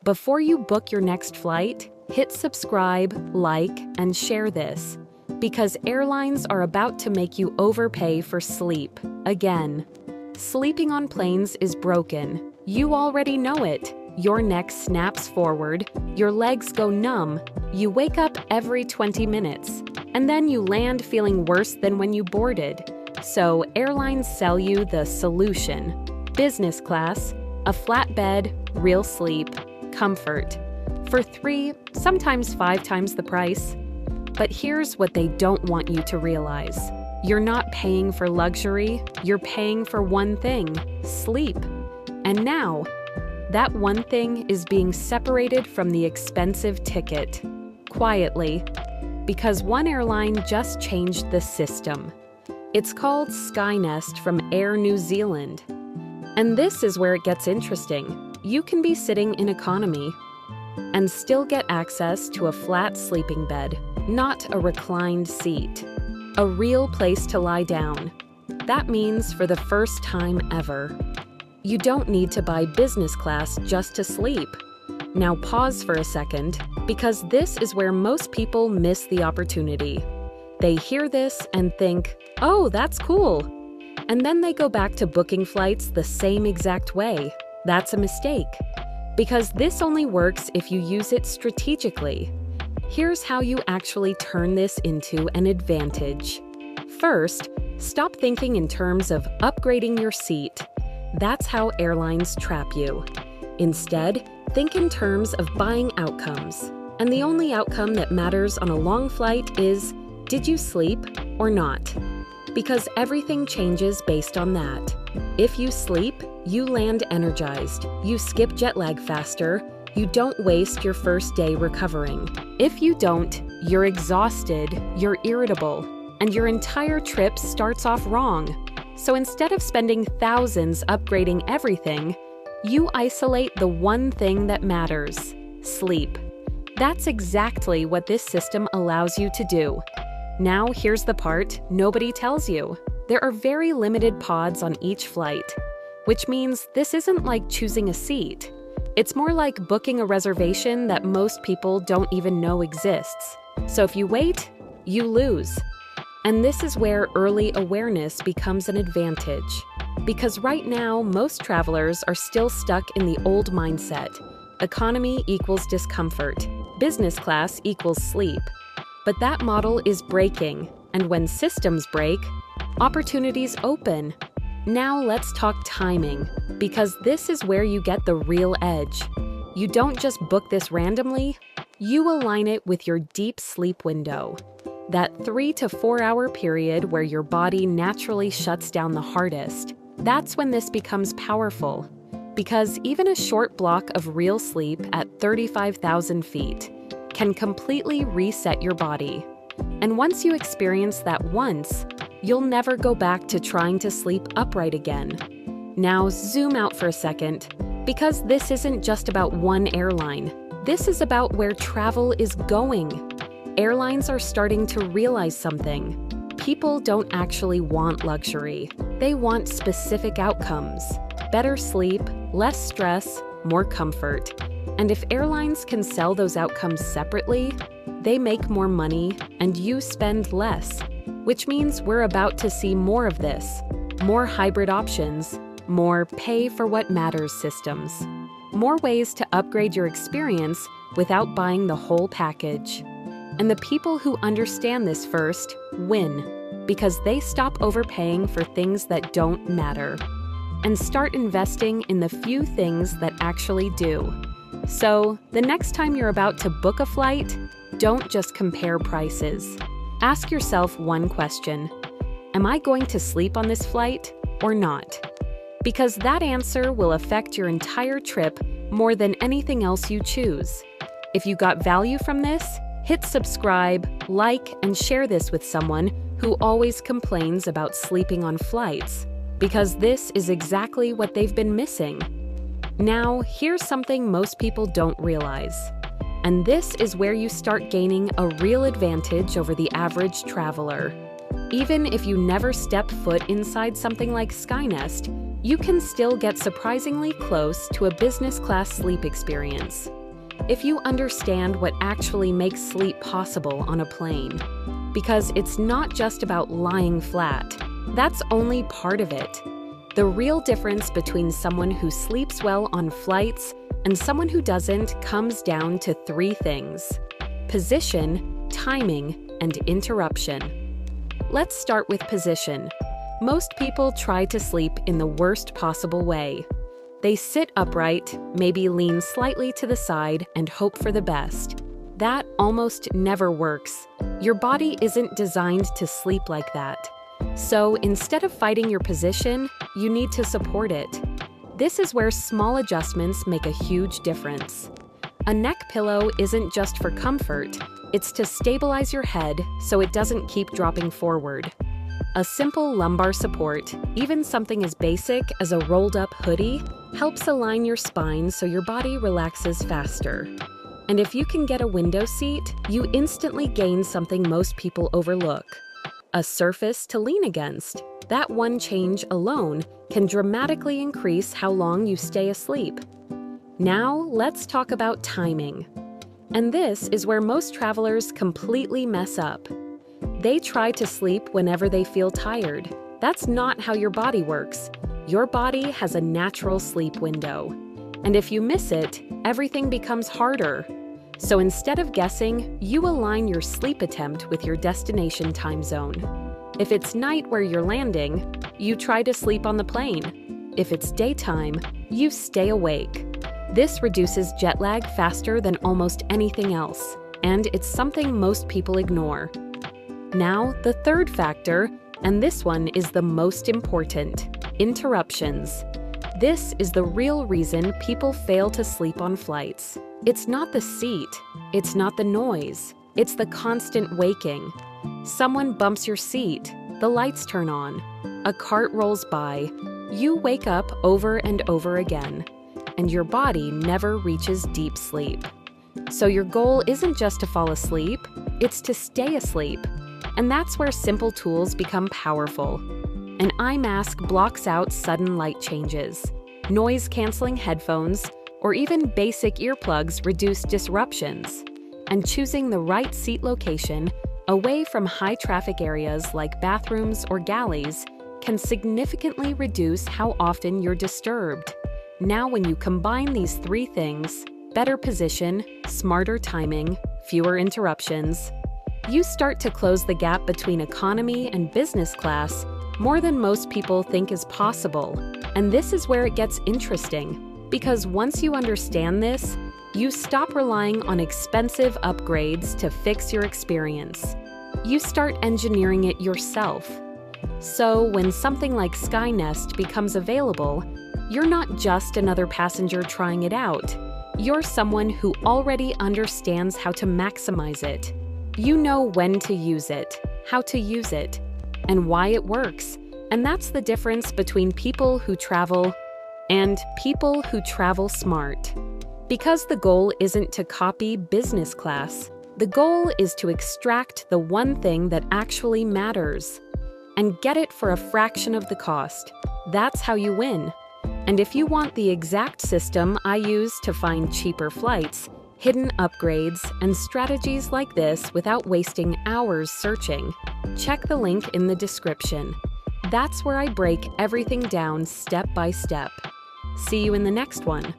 Before you book your next flight, hit subscribe, like, and share this, because airlines are about to make you overpay for sleep again. Sleeping on planes is broken. You already know it. Your neck snaps forward, your legs go numb, you wake up every 20 minutes, and then you land feeling worse than when you boarded. So airlines sell you the solution. Business class, a flat bed, real sleep, comfort. For 3, sometimes 5 times the price. But here's what they don't want you to realize. You're not paying for luxury, you're paying for one thing, sleep. And now, that one thing is being separated from the expensive ticket, quietly, because one airline just changed the system. It's called Skynest from Air New Zealand. And this is where it gets interesting. You can be sitting in economy and still get access to a flat sleeping bed, not a reclined seat. A real place to lie down. That means for the first time ever. You don't need to buy business class just to sleep. Now pause for a second, because this is where most people miss the opportunity. They hear this and think, oh, that's cool. And then they go back to booking flights the same exact way. That's a mistake. Because this only works if you use it strategically. Here's how you actually turn this into an advantage. First, stop thinking in terms of upgrading your seat. That's how airlines trap you. Instead, think in terms of buying outcomes. And the only outcome that matters on a long flight is, did you sleep or not? Because everything changes based on that. If you sleep, you land energized, you skip jet lag faster, you don't waste your first day recovering. If you don't, you're exhausted, you're irritable, and your entire trip starts off wrong. So instead of spending thousands upgrading everything, you isolate the one thing that matters: sleep. That's exactly what this system allows you to do. Now here's the part nobody tells you. There are very limited pods on each flight, which means this isn't like choosing a seat. It's more like booking a reservation that most people don't even know exists. So if you wait, you lose. And this is where early awareness becomes an advantage. Because right now, most travelers are still stuck in the old mindset. Economy equals discomfort. Business class equals sleep. But that model is breaking. And when systems break, opportunities open. Now let's talk timing, because this is where you get the real edge. You don't just book this randomly, you align it with your deep sleep window. That 3 to 4 hour period where your body naturally shuts down the hardest. That's when this becomes powerful. Because even a short block of real sleep at 35,000 feet can completely reset your body. And once you experience that once, you'll never go back to trying to sleep upright again. Now zoom out for a second, because this isn't just about one airline. This is about where travel is going. Airlines are starting to realize something. People don't actually want luxury. They want specific outcomes. Better sleep, less stress, more comfort. And if airlines can sell those outcomes separately, they make more money and you spend less. Which means we're about to see more of this. More hybrid options, more pay-for-what-matters systems. More ways to upgrade your experience without buying the whole package. And the people who understand this first win, because they stop overpaying for things that don't matter and start investing in the few things that actually do. So, the next time you're about to book a flight, don't just compare prices. Ask yourself one question: am I going to sleep on this flight or not? Because that answer will affect your entire trip more than anything else you choose. If you got value from this, hit subscribe, like, and share this with someone who always complains about sleeping on flights, because this is exactly what they've been missing. Now, here's something most people don't realize. And this is where you start gaining a real advantage over the average traveler. Even if you never step foot inside something like Skynest, you can still get surprisingly close to a business class sleep experience. If you understand what actually makes sleep possible on a plane. Because it's not just about lying flat. That's only part of it. The real difference between someone who sleeps well on flights and someone who doesn't comes down to 3 things: position, timing, and interruption. Let's start with position. Most people try to sleep in the worst possible way. They sit upright, maybe lean slightly to the side, and hope for the best. That almost never works. Your body isn't designed to sleep like that. So instead of fighting your position, you need to support it. This is where small adjustments make a huge difference. A neck pillow isn't just for comfort, it's to stabilize your head so it doesn't keep dropping forward. A simple lumbar support, even something as basic as a rolled-up hoodie, helps align your spine so your body relaxes faster. And if you can get a window seat, you instantly gain something most people overlook: a surface to lean against. That one change alone can dramatically increase how long you stay asleep. Now, let's talk about timing. And this is where most travelers completely mess up. They try to sleep whenever they feel tired. That's not how your body works. Your body has a natural sleep window. And if you miss it, everything becomes harder. So instead of guessing, you align your sleep attempt with your destination time zone. If it's night where you're landing, you try to sleep on the plane. If it's daytime, you stay awake. This reduces jet lag faster than almost anything else, and it's something most people ignore. Now, the third factor, and this one is the most important: interruptions. This is the real reason people fail to sleep on flights. It's not the seat, it's not the noise, it's the constant waking. Someone bumps your seat, the lights turn on, a cart rolls by, you wake up over and over again, and your body never reaches deep sleep. So your goal isn't just to fall asleep, it's to stay asleep. And that's where simple tools become powerful. An eye mask blocks out sudden light changes. Noise-canceling headphones, or even basic earplugs reduce disruptions. And choosing the right seat location, away from high-traffic areas like bathrooms or galleys, can significantly reduce how often you're disturbed. Now, when you combine these 3 things, better position, smarter timing, fewer interruptions, you start to close the gap between economy and business class more than most people think is possible. And this is where it gets interesting, because once you understand this, you stop relying on expensive upgrades to fix your experience. You start engineering it yourself. So when something like Skynest becomes available, you're not just another passenger trying it out. You're someone who already understands how to maximize it. You know when to use it, how to use it, and why it works. And that's the difference between people who travel and people who travel smart. Because the goal isn't to copy business class, the goal is to extract the one thing that actually matters and get it for a fraction of the cost. That's how you win. And if you want the exact system I use to find cheaper flights, hidden upgrades, and strategies like this without wasting hours searching, check the link in the description. That's where I break everything down step by step. See you in the next one.